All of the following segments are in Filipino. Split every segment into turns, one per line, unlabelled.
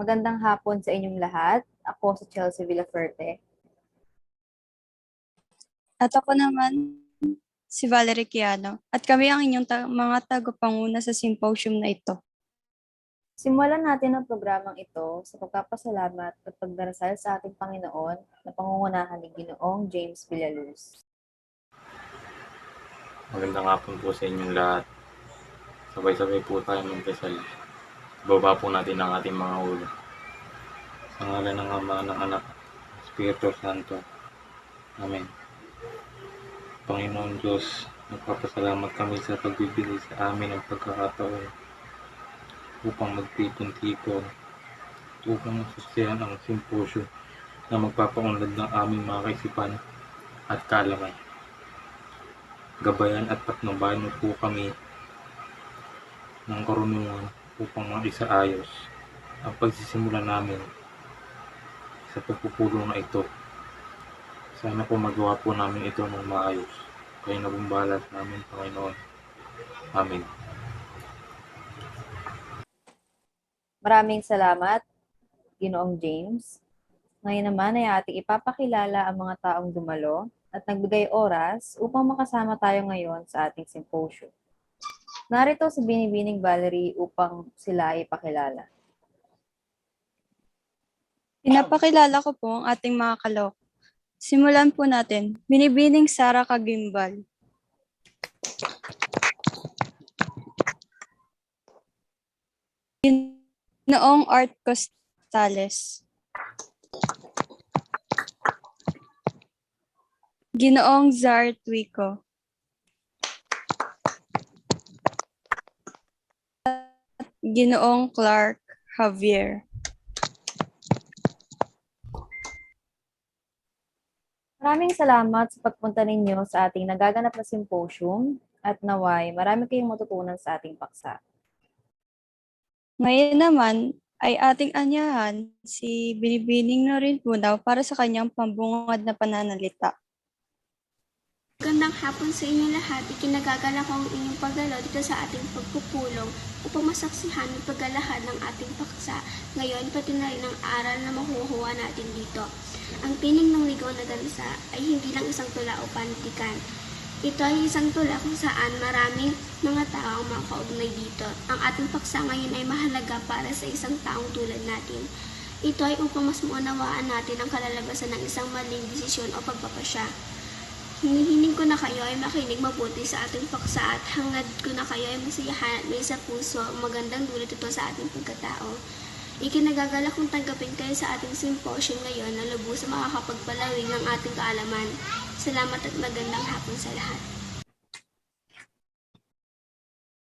Magandang hapon sa inyong lahat. Ako si Chelsea Villaferte.
At ako naman, si Valerie Kiano. At kami ang inyong mga tagapanguna sa symposium na ito.
Simulan natin ang programang ito sa pagpapasalamat at pagdarasal sa ating Panginoon na pangungunahan ni Ginoong James Villaluz.
Magandang hapon po sa inyong lahat. Sabay-sabay po tayo magdasal. Baba po natin ang ating mga ulo. Sa ngalan ng Ama, ng Anak, ng Espiritu Santo. Amen. Panginoon Diyos, nagpapasalamat kami sa pagbibigay sa amin ng pagkakataon upang magtipon-tipon, upang masustayan ang simposyo na magpapaunlad ng aming mga kaisipan at kaalaman. Gabayan at patnubayan mo po kami ng karunungan upang maisaayos ang pagsisimula namin sa pagpupulong na ito. Sana po magawa po namin ito ng maayos. Kayo na bumbalas namin, Panginoon. Amen.
Maraming salamat, Ginoong James. Ngayon naman ay ating ipapakilala ang mga taong dumalo at nagbigay oras upang makasama tayo ngayon sa ating symposium. Narito si Binibining Valerie upang sila ay ipakilala.
Pinapakilala ko po ang ating mga kalok. Simulan po natin. Binibining Sara Kagimbal. Ginoong Art Costales. Ginoong Zar Tuico. Ginoong Clark Javier.
Maraming salamat sa pagpunta ninyo sa ating nagaganap na symposium at naway marami kayong matutunan sa ating paksa.
Ngayon naman ay ating anyahan si Binibining Norin Punaw para sa kanyang pambungad na pananalita.
Magandang hapon sa inyo lahat. Ikinagagalak ko ang inyong pagdalo dito sa ating pagpupulong upang masaksihan at paggalahad ng ating paksa. Ngayon, pati na rin ang aral na makukuha natin dito. Ang tinig ng ligaw na dansa ay hindi lang isang tula o panitikan. Ito ay isang tula kung saan maraming mga tao ang makaugnay dito. Ang ating paksa ngayon ay mahalaga para sa isang taong tulad natin. Ito ay upang mas maunawaan natin ang kalalabasan ng isang maling desisyon o pagpapasya. Hinihiling ko na kayo ay makinig mabuti sa ating paksa at hangad ko na kayo ay masiyahan at may sa puso magandang dulot ito sa ating pagkatao. Ikinagagalak kong tanggapin kayo sa ating symposium ngayon na lubos sa makakapagpalawig ng ating kaalaman. Salamat at magandang hapon sa lahat.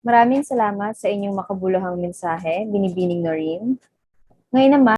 Maraming salamat sa inyong makabuluhang mensahe, Binibining Norin. Ngayon naman,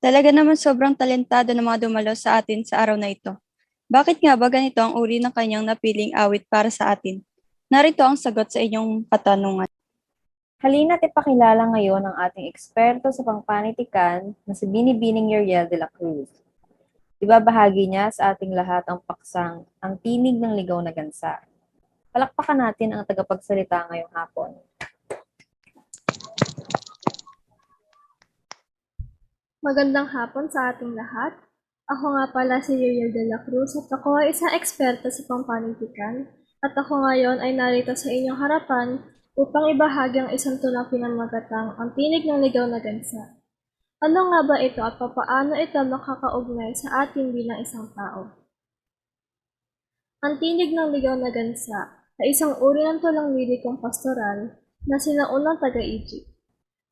Talaga naman sobrang talentado ng mga dumalo sa atin sa araw na ito. Bakit nga ba ganito ang uri ng kanyang napiling awit para sa atin? Narito ang sagot sa inyong katanungan.
Halina't ipakilala ngayon ang ating eksperto sa pangpanitikan na si Binibining Yeriel de la Cruz. Ibabahagi niya sa ating lahat ang paksang Ang Tinig ng Ligaw na Gansa. Palakpakan natin ang tagapagsalita ngayong hapon.
Magandang hapon sa ating lahat. Ako nga pala si Yeriel de la Cruz at ako ay isang eksperto sa pampanitikan at ako ngayon ay narito sa inyong harapan upang ibahagi ang isang tulang pinamagatang Ang Tinig ng Ligaw na Gansa. Ano nga ba ito at papaano ito makakaugnay sa atin bilang isang tao? Ang Tinig ng Ligaw na Gansa ay isang uri ng tulang lirikong pastoral na sinaunang taga-Egypt.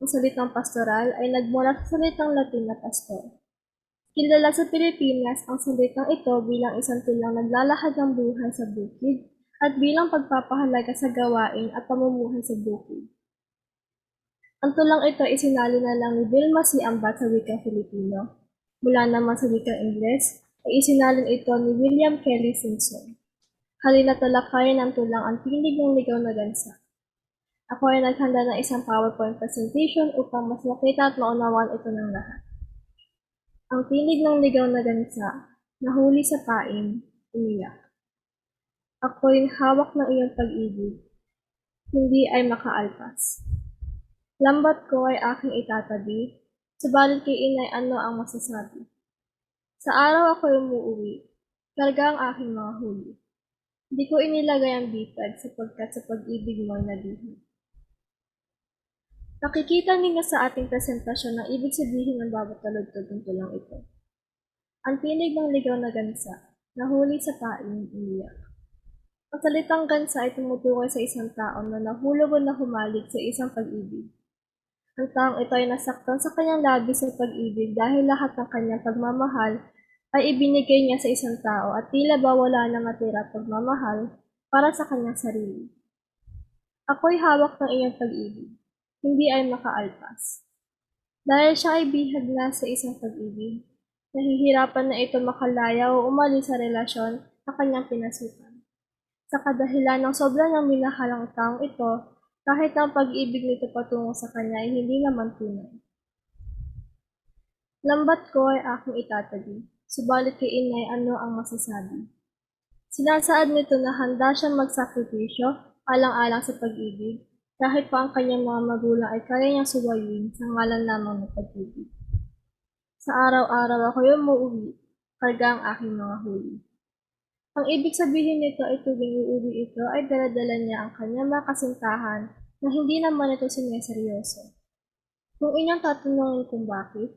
Ang salitang pastoral ay nagmula sa salitang Latin na pastor. Kilala sa Pilipinas ang salitang ito bilang isang tulang naglalahad ng buhay sa bukid at bilang pagpapahalaga sa gawain at pamumuhay sa bukid. Ang tulang ito isinali na lang ni Vilma C. Ambat sa wikang Filipino. Mula naman sa wikang Ingles ay isinalin ito ni William Kelly Simpson. Halina't talakayin ang tulang Ang Tinig ng Ligaw na Gansa. Ako ay naghanda ng isang PowerPoint presentation upang mas makita at maunawaan ito ng lahat. Ang tinig ng ligaw na gansa, nahuli sa pain, umiyak. Ako'y hawak ng iyong pag-ibig, hindi ay makaalpas. Lambat ko ay aking itatabi, subalit kay inay ano ang masasabi. Sa araw ako'y umuuwi, karga ang aking mga huli. Di ko inilagay ang bitag sapagkat sa pag-ibig mo'y nabihag. Nakikita ninyo sa ating presentasyon ang ibig sabihin ng bawat taludtod ng tulang ito. Ang tinig ng ligaw na gansa, nahuli sa pain, umiyak. Ang salitang gansa ay tumutukoy sa isang tao na nahulog o nahumalig sa isang pag-ibig. Ang taong ito ay nasaktan sa kanyang labis sa pag-ibig dahil lahat ng kanyang pagmamahal ay ibinigay niya sa isang tao at tila ba wala na matira pagmamahal para sa kanyang sarili. Ako'y hawak ng iyong pag-ibig, hindi ay makaalpas. Dahil siya ay bihag na sa isang pag-ibig, nahihirapan na ito makalaya o umalis sa relasyon na kanyang pinasukan. Sa kadahilan ng sobra niyang minahal ang taong ito, kahit ang pag-ibig nito patungo sa kanya ay hindi naman tunay. Lambat ko ay aking itatabi, subalit kay inay ano ang masasabi. Sinasaad nito na handa siyang magsakripisyo alang-alang sa pag-ibig, kahit pa ang kanyang mga magulang ay kaya niyang suwayin sa ngalan lamang ng pag-ibig. Sa araw-araw ako'y umuwi, karga ang aking mga huli. Ang ibig sabihin nito ay tuwing uuwi ito ay daladala niya ang kanyang mga kasintahan na hindi naman ito sineseryoso. Kung inyong tatanungin kung bakit,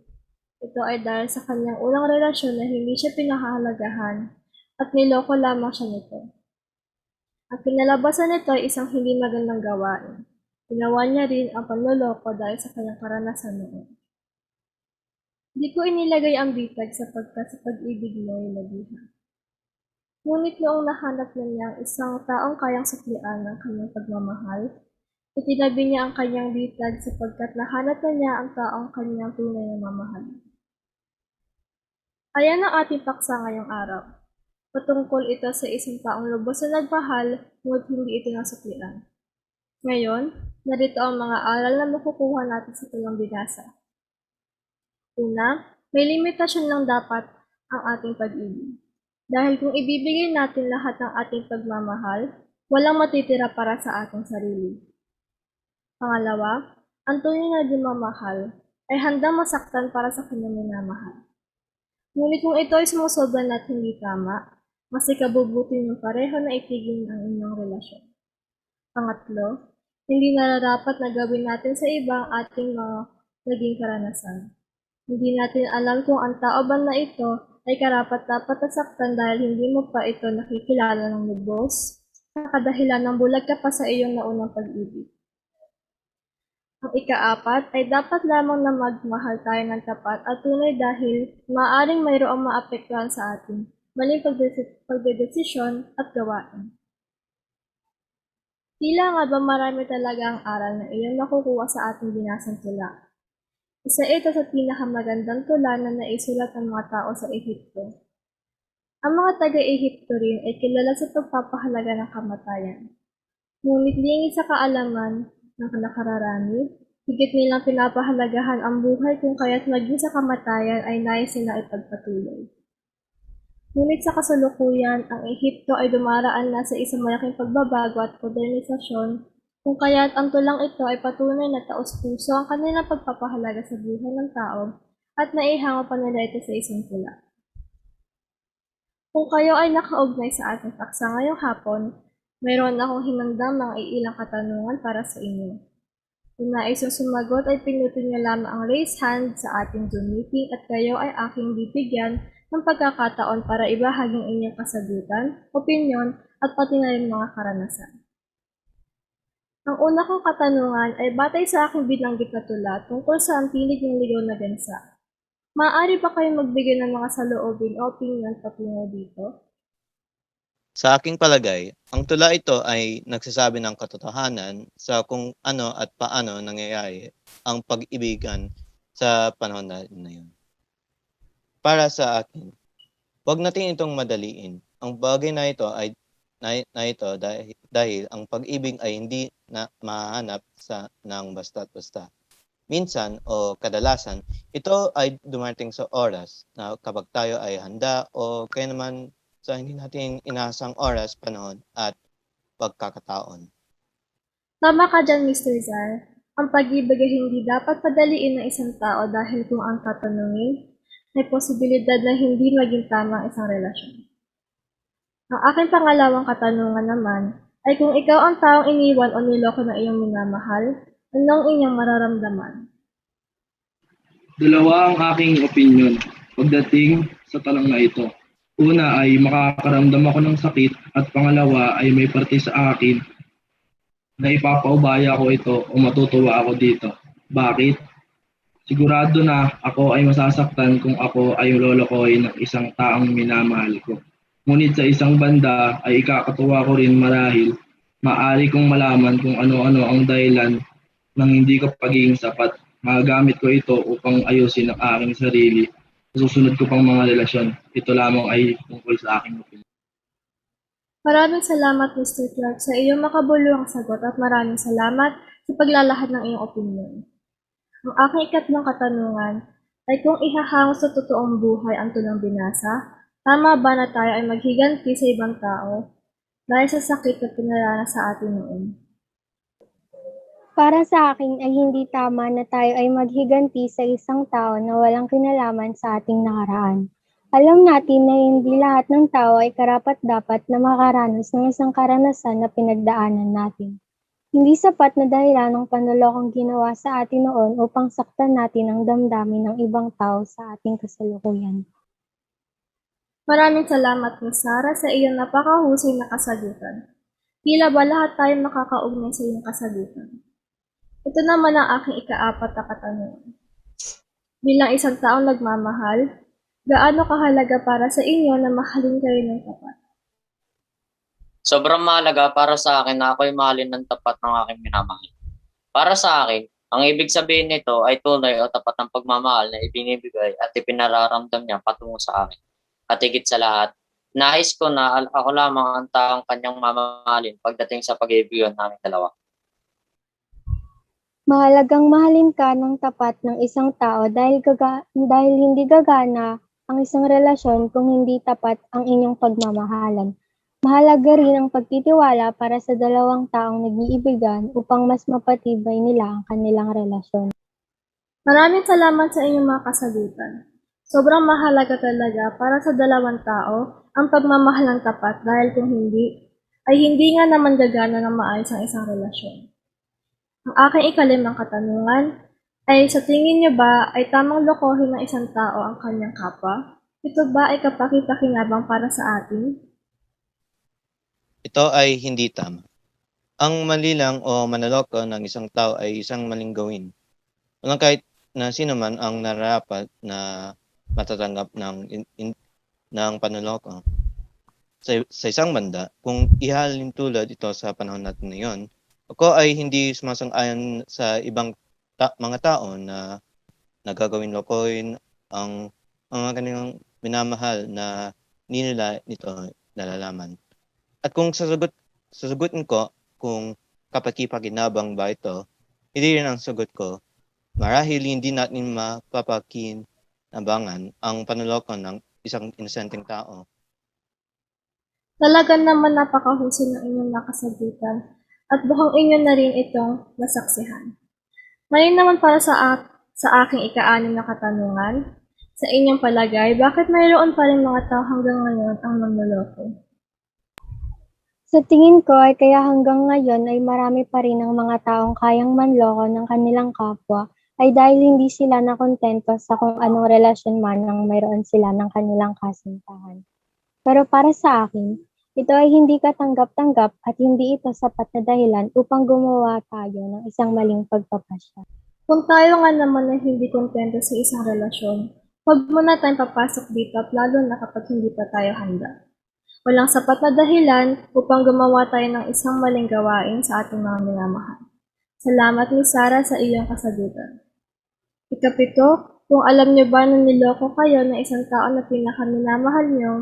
ito ay dahil sa kanyang ulang relasyon na hindi siya pinahahalagahan at niloko lamang siya nito. Ang kinalabasan nito ay isang hindi magandang gawain. Ginawa niya rin ang panloloko dahil sa kanyang karanasan noon. Di ko inilagay ang bitag sapagkat sa pag-ibig mo ay nabihag. Ngunit noong nahanap na niya ang isang taong kayang suklian ng kanyang pagmamahal, itinabi niya ang kanyang bitag sapagkat nahanap na niya ang taong kanyang tunay na mamahal. Ayan ang ating paksa ngayong araw. Patungkol ito sa isang taong lubos na nagmahal, ngunit hindi ito nasuklian. Ngayon, narito ang mga aral na makukuha natin sa tulang binasa. Una, may limitasyon lang dapat ang ating pag-ibig. Dahil kung ibibigay natin lahat ng ating pagmamahal, walang matitira para sa ating sarili. Pangalawa, ang tunay na dumamahal ay handang masaktan para sa kanyang minamahal. Ngunit kung ito ay sumusobra at hindi tama, mas ikabubuti ng pareho na itigil ang inyong relasyon. Pangatlo, hindi nararapat na gawin natin sa iba ang ating mga naging karanasan. Hindi natin alam kung ang tao ba na ito ay karapat-dapat nasaktan dahil hindi mo pa ito nakikilala ng lubos, sa kadahilan ng bulag ka pa sa iyong naunang pag-ibig. Ang ika-apat ay dapat lamang na magmahal tayo ng tapat at tunay dahil maaaring mayroong maapektuhan sa atin, maling pagdedesisyon at gawain. Tila nga ba marami talaga ang aral na iyon nakukuha sa ating binasang tula. Isa ito sa pinakamagandang tula na naisulat ng mga tao sa Ehipto. Ang mga taga-Ehipto rin ay kilala sa pagpapahalaga ng kamatayan. Ngunit lingid sa kaalaman ng nakararami, higit nilang pinapahalagahan ang buhay kung kaya't maging sa kamatayan ay nais nila ipagpatuloy. Ngunit sa kasalukuyan, ang Ehipto ay dumaraan na sa isang malaking pagbabago at modernisasyon, kung kaya't ang tulang ito ay patunay na taos-puso ang kanilang pagpapahalaga sa buhay ng tao at naihango pa nila ito sa isang tula. Kung kayo ay nakaugnay sa ating paksa ngayong hapon, mayroon akong hinandang mga iilang katanungan para sa inyo. Kung nais yung sumagot ay pinutin niyo lamang ang raise hand sa ating Zoom meeting at kayo ay aking bibigyan ng pagkakataon para ibahagi ang inyong kasagutan, opinyon at pati na rin mga karanasan. Ang una kong katanungan ay batay sa aking binanggit na tula tungkol sa ang tinig ng ligaw na gansa. Maaari ba kayong magbigay ng mga saloobin o opinyon patungo dito?
Sa aking palagay, ang tula ito ay nagsasabi ng katotohanan sa kung ano at paano nangyayari ang pag-ibigan sa panahon na yun. Para sa akin, huwag natin itong madaliin. Ang bagay na ito ay dahil ang pag-ibig ay hindi na mahanap ng basta't basta. Minsan o kadalasan, ito ay dumating sa oras na kapag tayo ay handa o kaya naman sa hindi natin inaasang oras, panahon at pagkakataon.
Tama ka dyan, Mr. Zar. Ang pag-ibig ay hindi dapat padaliin ng isang tao dahil kung ang tatanungin, may posibilidad na hindi maging tama ang isang relasyon. Ang aking pangalawang katanungan naman ay kung ikaw ang taong iniwan o niloko ng iyong minamahal, anong inyong mararamdaman?
Dalawa ang aking opinyon pagdating sa tanong na ito. Una ay makakaramdam ako ng sakit at pangalawa ay may parte sa akin na ipapaubaya ko ito o matutuwa ako dito. Bakit? Sigurado na ako ay masasaktan kung ako ay lolokohin ng isang taong minamahal ko. Ngunit sa isang banda ay ikakatuwa ko rin marahil maaari kong malaman kung ano-ano ang dahilan ng hindi ko pagiging sapat. Magagamit ko ito upang ayusin ang aking sarili sa susunod ko pang mga relasyon. Ito lamang ay tungkol sa aking opinion.
Maraming salamat, Mr. Clark, sa iyong makabuluhang sagot at maraming salamat sa paglalahad ng iyong opinyon. Ang aking ikatlong katanungan ay kung ihahango sa totoong buhay ang tulang binasa, tama ba na tayo ay maghiganti sa ibang tao dahil sa sakit na pinaranas sa atin noon?
Para sa akin ay hindi tama na tayo ay maghiganti sa isang tao na walang kinalaman sa ating nakaraan. Alam natin na hindi lahat ng tao ay karapat-dapat na makaranas ng isang karanasan na pinagdaanan natin. Hindi sapat na dahilan ng panlolokong ginawa sa atin noon upang saktan natin ang damdamin ng ibang tao sa ating kasalukuyan.
Maraming salamat, Ms. Sarah, sa iyong napakahusay na kasagutan. Tila ba lahat tayo makakaugnay sa iyong kasagutan? Ito naman ang aking ikaapat na katanungan. Bilang isang taong nagmamahal, gaano kahalaga para sa inyo na mahalin kayo ng tapat?
Sobrang mahalaga para sa akin na ako'y mahalin ng tapat ng aking minamahal. Para sa akin, ang ibig sabihin nito ay tunay o tapat ng pagmamahal na ibinibigay at ipinararamdam niya patungo sa akin. At higit sa lahat, nais ko na ako lamang ang taong kanyang mamahalin pagdating sa pag-ibigan naming dalawa.
Mahalagang mahalin ka ng tapat ng isang tao dahil hindi gagana ang isang relasyon kung hindi tapat ang inyong pagmamahalan. Mahalaga rin ang pagtitiwala para sa dalawang taong nag-iibigan upang mas mapatibay nila ang kanilang relasyon.
Maraming salamat sa inyong mga kasagutan. Sobrang mahalaga talaga para sa dalawang tao ang pagmamahal ng tapat dahil kung hindi, ay hindi nga naman gagana ng maayos ang isang relasyon. Ang aking ikalimang katanungan ay sa tingin niyo ba ay tamang lokohin ng isang tao ang kanyang kapwa? Ito ba ay kapaki-pakinabang para sa atin?
Ito ay hindi tama. Ang mali lang o manloloko ng isang tao ay isang maling gawin. Walang kahit na sino man ang nararapat na matatanggap ng panloloko. Sa isang banda, kung ihalin tulad ito sa panahon natin ngayon, ako ay hindi sumasang-ayon sa ibang mga tao na na gagawin lokohin ang mga kanilang minamahal na hindi nila nito nalalaman. At kung sasagutin ko kung kapakipakinabang ba ito, hindi rin ang sagot ko. Marahil hindi natin mapapakinabangan ang panloloko ng isang inosenteng tao.
Talaga naman napakahusay ng inyong nakasagutan at mukhang inyo na rin itong nasaksihan. Ngayon naman para sa aking ika-anim na katanungan, sa inyong palagay, bakit mayroon pa rin mga tao hanggang ngayon ang manloloko?
Sa tingin ko ay kaya hanggang ngayon ay marami pa rin ang mga taong kayang manloko ng kanilang kapwa ay dahil hindi sila nakontento sa kung anong relasyon man ang mayroon sila ng kanilang kasintahan. Pero para sa akin, ito ay hindi katanggap-tanggap at hindi ito sapat na dahilan upang gumawa tayo ng isang maling pagpapasya.
Kung tayo nga naman ay hindi kontento sa isang relasyon, huwag muna tayong papasok dito at lalo na kapag hindi pa tayo handa. Walang sapat na dahilan upang gumawa tayo ng isang maling gawain sa ating mga minamahal. Salamat ni Sarah sa iyong kasagutan. Ikapito, kung alam niyo ba na niloko kayo ng isang tao na pinakaminamahal niyo,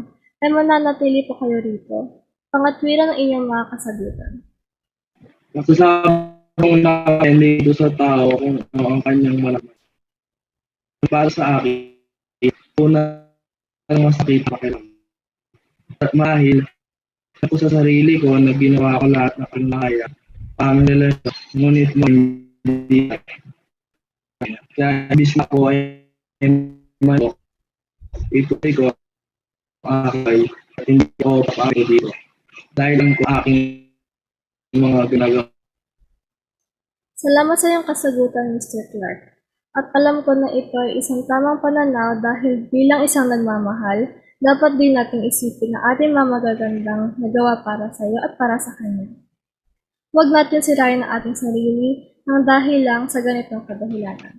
ay mananatili po kayo rito. Pangatwiran ng inyong mga kasagutan.
Masasabi ko na dito sa tao kung ano ang kanyang malaman. Para sa akin, una ang masakit pakiramdam. At marahil ako sa sarili ko na ginawa ko lahat ng kinakaya para nila, ngunit mo hindi. Kaya ibig ako ay manok. Ituloy ko akay at hindi ko papakita dito. Dahil ang aking mga ginagawa.
Salamat sa iyong kasagutan, Mr. Clark. At alam ko na ito ay isang tamang pananaw dahil bilang isang nagmamahal, dapat din nating isipin na ating mamagagandang nagawa para sa iyo at para sa kanya. Huwag natin sirain ang ating sarili ng dahil lang sa ganitong kadahilanan.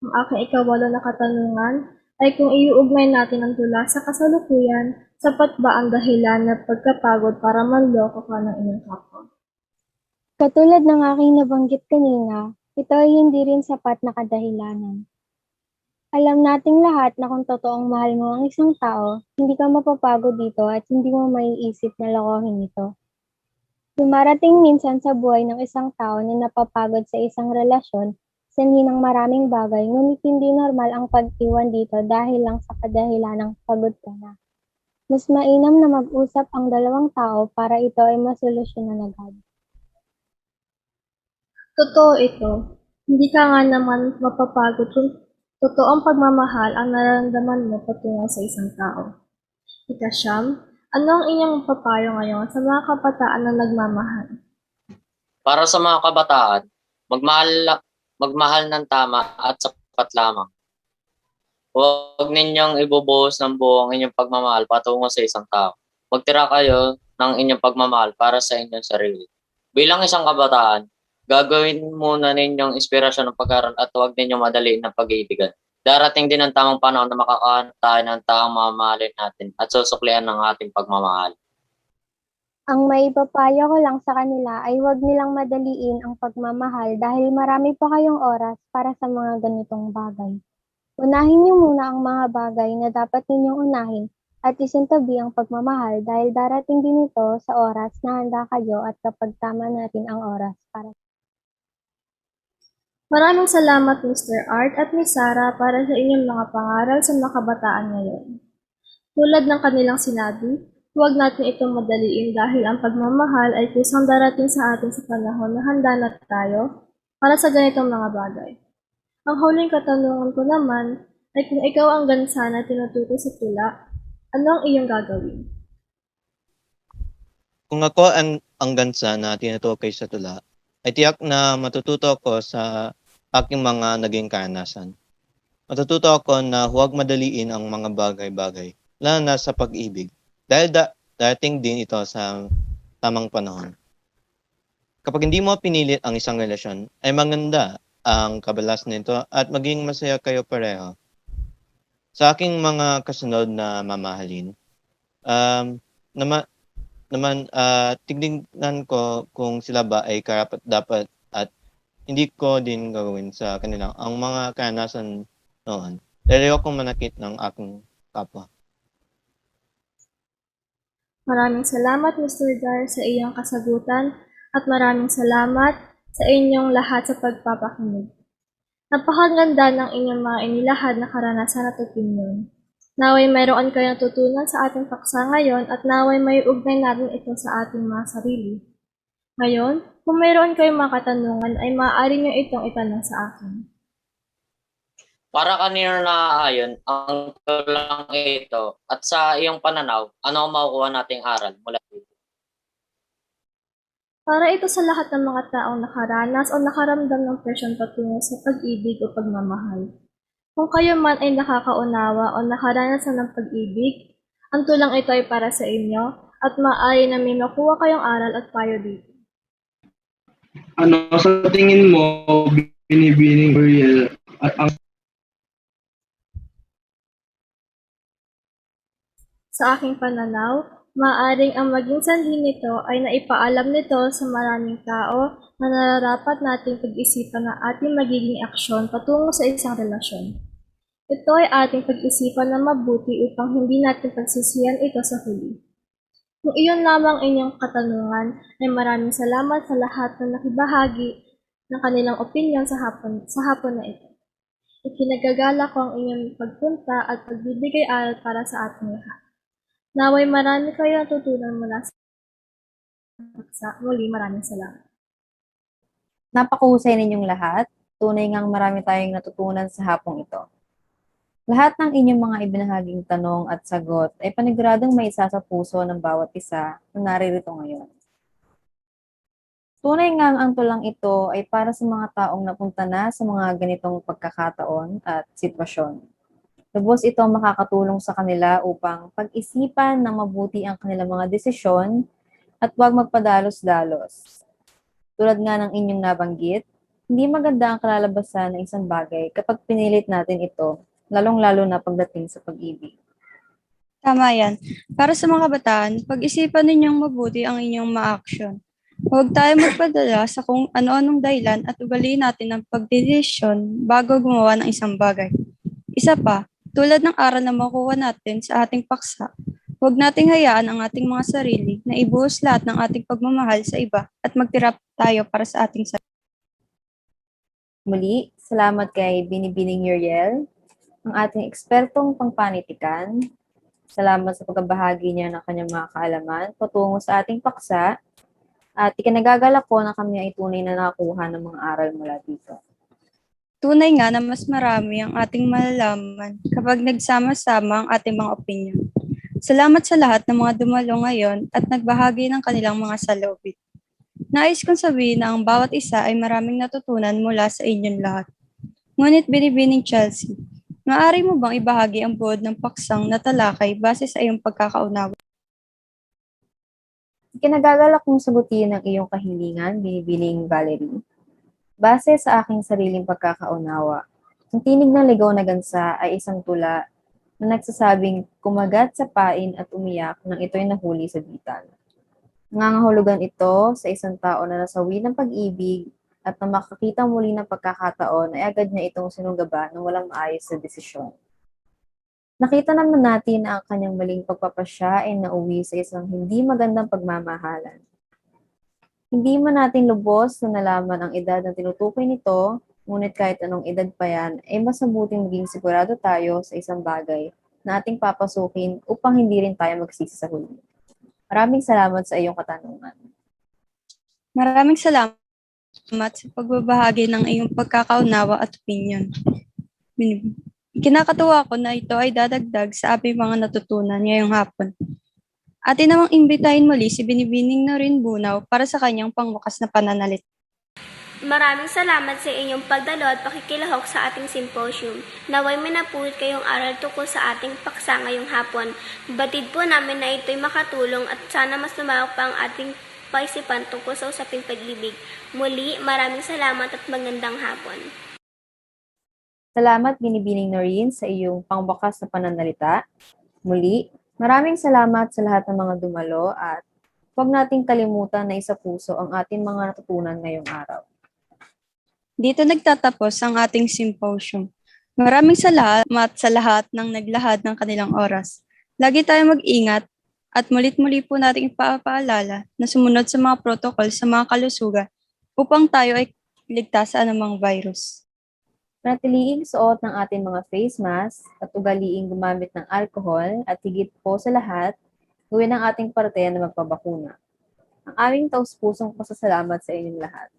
Ang aking ikawalo na katanungan ay kung iuugnay natin ang tula sa kasalukuyan, sapat ba ang dahilan na pagkapagod para manloko ka ng inyong kapwa?
Katulad ng aking nabanggit kanina, ito ay hindi rin sapat na kadahilanan. Alam nating lahat na kung totoong mahal mo ang isang tao, hindi ka mapapagod dito at hindi mo maiisip na lokohin ito. Dumarating minsan sa buhay ng isang tao na napapagod sa isang relasyon, sanhi ng maraming bagay, ngunit hindi normal ang pag-iwan dito dahil lang sa kadahilanang pagod ka na. Mas mainam na mag-usap ang dalawang tao para ito ay masolusyonan agad.
Totoo ito. Hindi ka nga naman mapapagod kung totoong pagmamahal ang nararamdaman mo patungo sa isang tao. Ika-siyam, ano ang inyong papayo ngayon sa mga kabataan na nagmamahal?
Para sa mga kabataan, magmahal ng tama at sapat lamang. Huwag ninyong ibubuhos ng buo ang inyong pagmamahal patungo sa isang tao. Magtira kayo ng inyong pagmamahal para sa inyong sarili. Bilang isang kabataan, gagawin muna ninyong inspirasyon ng pag-aaral at huwag ninyong madaliin ng pag-iibigan. Darating din ang tamang panahon na makakahanap tayo ng taong mamahalin natin at susuklian ng ating pagmamahal.
Ang maipapayo ko lang sa kanila ay huwag nilang madaliin ang pagmamahal dahil marami pa kayong oras para sa mga ganitong bagay. Unahin niyo muna ang mga bagay na dapat ninyong unahin at isintabi ang pagmamahal dahil darating din ito sa oras na handa kayo at kapag tama na rin ang oras para.
Maraming salamat Mr. Art at Ms. Sarah para sa inyong mga pangaral sa mga kabataan ngayon. Tulad ng kanilang sinabi, huwag natin itong madaliin dahil ang pagmamahal ay kusang darating sa atin sa panahon na handa na tayo para sa ganitong mga bagay. Ang huling katanungan ko naman ay kung ikaw ang gansa na tinutukoy sa tula, ano ang iyong gagawin?
Kung ako ang gansa na tinutukoy sa tula, ay tiyak na matututo ako sa aking mga naging karanasan. Matututo ako na huwag madaliin ang mga bagay-bagay, lalo na sa pag-ibig, dahil darating din ito sa tamang panahon. Kapag hindi mo pinilit ang isang relasyon, ay maganda ang kabalas nito at maging masaya kayo pareho. Sa aking mga kasunod na mamahalin, tignan ko kung sila ba ay karapat dapat at hindi ko din gagawin sa kanila ang mga karanasan noon. Dahil ayokong manakit ng aking kapwa.
Maraming salamat, Mr. Dar, sa iyong kasagutan at maraming salamat sa inyong lahat sa pagpapakinig. Napakaganda ng inyong mga inilahad na karanasan at opinyon. Naway mayroon kayong natutunan sa ating paksa ngayon at naway may ugnay natin ito sa ating mga sarili. Ngayon, kung mayroon kayong mga katanungan ay maaari niyo itong itanong sa akin.
Para kanino naaayon ang tulang ito at sa iyong pananaw, ano ang makukuha nating aral mula dito?
Para ito sa lahat ng mga taong nakaranas o nakaramdam ng presyon patungo sa pag-ibig o pagmamahal. Kung kayo man ay nakakaunawa o nakaranas na ng pag-ibig, ang tulang ito ay para sa inyo at maaari na may makuha kayong aral at payo dito.
Ano sa tingin mo, Binibining Uriel, at ang
Sa aking pananaw, maaaring ang maging sanhi nito ay naipaalam nito sa maraming tao na nararapat nating pag-isipan ang ating magiging aksyon patungo sa isang relasyon. Ito ay ating pag-isipan na mabuti upang hindi natin pagsisiyan ito sa huli. Kung iyon lamang inyong katanungan, ay maraming salamat sa lahat na nakibahagi ng kanilang opinyon sa hapon na ito. Ikinagagala ko ang inyong pagpunta at pagbibigay aral para sa ating lahat. Naway marami kayo natutunan mula sa paksa. Muli, maraming salamat.
Napakahusay ninyong lahat. Tunay ngang marami tayong natutunan sa hapong ito. Lahat ng inyong mga ibinahaging tanong at sagot ay paniguradong may isa sa puso ng bawat isa na naririto ngayon. Tunay ngang ang tulang ito ay para sa mga taong napunta na sa mga ganitong pagkakataon at sitwasyon. Lubos ito makakatulong sa kanila upang pag-isipan ng mabuti ang kanilang mga desisyon at huwag magpadalos-dalos. Tulad nga ng inyong nabanggit, hindi maganda ang kalalabasan ng isang bagay kapag pinilit natin ito, lalong-lalo na pagdating sa pag-ibig.
Tama yan. Para sa mga kabataan, pag-isipan ninyong mabuti ang inyong ma-action. Huwag tayo magpadala sa kung ano-anong dahilan at ugaliin natin ang pagdedesisyon bago gumawa ng isang bagay. Isa pa, tulad ng aral na makuha natin sa ating paksa, huwag nating hayaan ang ating mga sarili na ibuhos lahat ng ating pagmamahal sa iba at magtira tayo para sa ating sarili.
Muli, salamat kay Binibining Uriel, ang ating ekspertong pangpanitikan. Salamat sa pagbabahagi niya ng kanyang mga kaalaman patungo sa ating paksa at ikinagagalak ko na kami ay tunay na nakakuha ng mga aral mula dito.
Tunay nga na mas marami ang ating malalaman kapag nagsama-sama ang ating mga opinion. Salamat sa lahat ng mga dumalo ngayon at nagbahagi ng kanilang mga saloobin. Nais kong sabihin na ang bawat isa ay maraming natutunan mula sa inyong lahat. Ngunit Binibining Chelsea, maaari mo bang ibahagi ang buod ng paksang na talakay base sa iyong pagkakaunawa?
Ikinagagalak kong sagutin ang iyong kahilingan, Binibining Valerie. Base sa aking sariling pagkakaunawa, ang tinig ng ligaw na gansa ay isang tula na nagsasabing kumagat sa pain at umiyak nang ito'y nahuli sa bitan. Nangangahulugan ito sa isang tao na nasawi ng pag-ibig at na makakita muli ng pagkakataon ay agad niya itong sinugaba ng walang maayos na desisyon. Nakita naman natin na ang kanyang maling pagpapasya ay nauwi sa isang hindi magandang pagmamahalan. Hindi man natin lubos na nalaman ang edad na tinutukoy nito, ngunit kahit anong edad pa yan, ay mas mabuting maging sigurado tayo sa isang bagay na ating papasukin upang hindi rin tayo magsisi sa huli. Maraming salamat sa iyong katanungan.
Maraming salamat sa pagbabahagi ng iyong pagkakaunawa at opinion. Kinakatuwa ko na ito ay dadagdag sa aming mga natutunan ngayong hapon. Atin namang imbitahin muli si Binibining Noreen Bunaw para sa kanyang pangwakas na pananalit.
Maraming salamat sa inyong pagdalo at pakikilahok sa ating symposium. Naway may napulot kayong aral tungkol sa ating paksa ngayong hapon. Batid po namin na ito'y makatulong at sana mas lumawak pa ang ating paisipan tungkol sa usaping pag-ibig. Muli, maraming salamat at magandang hapon.
Salamat, Binibining Noreen, sa iyong pangwakas na pananalita. Muli, maraming salamat sa lahat ng mga dumalo at huwag nating kalimutan na isa puso ang ating mga natutunan ngayong araw.
Dito nagtatapos ang ating symposium. Maraming salamat sa lahat ng naglahad ng kanilang oras. Lagi tayong mag-ingat at mulit-muli po nating ipapaalala na sumunod sa mga protocol sa mga kalusugan upang tayo ay ligtas sa anumang virus.
Panatiliing suot ng ating mga face mask at ugaliing gumamit ng alcohol at higit po sa lahat, gawin ang ating parte na magpabakuna. Ang aming taus-pusong pasasalamat sa inyong lahat.